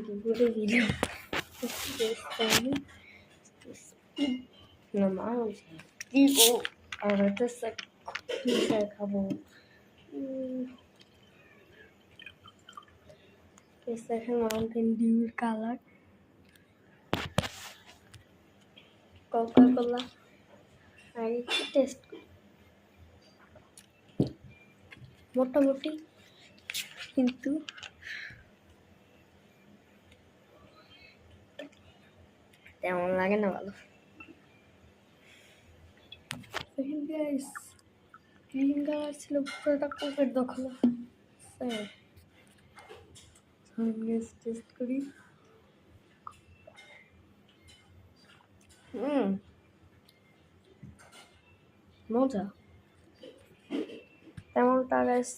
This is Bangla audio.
দুপুরে video normal tipo ahorita se acabó este es el Mountain Dew color Coca-Cola আর একটু টেস্ট মোটামুটি কিন্তু তেমন লাগে না ভালো দেখেন গাইস গ্রিন কালার ছিল পুরোটা কোকের দখল টেস্ট করি মজা তেমনটা গাইস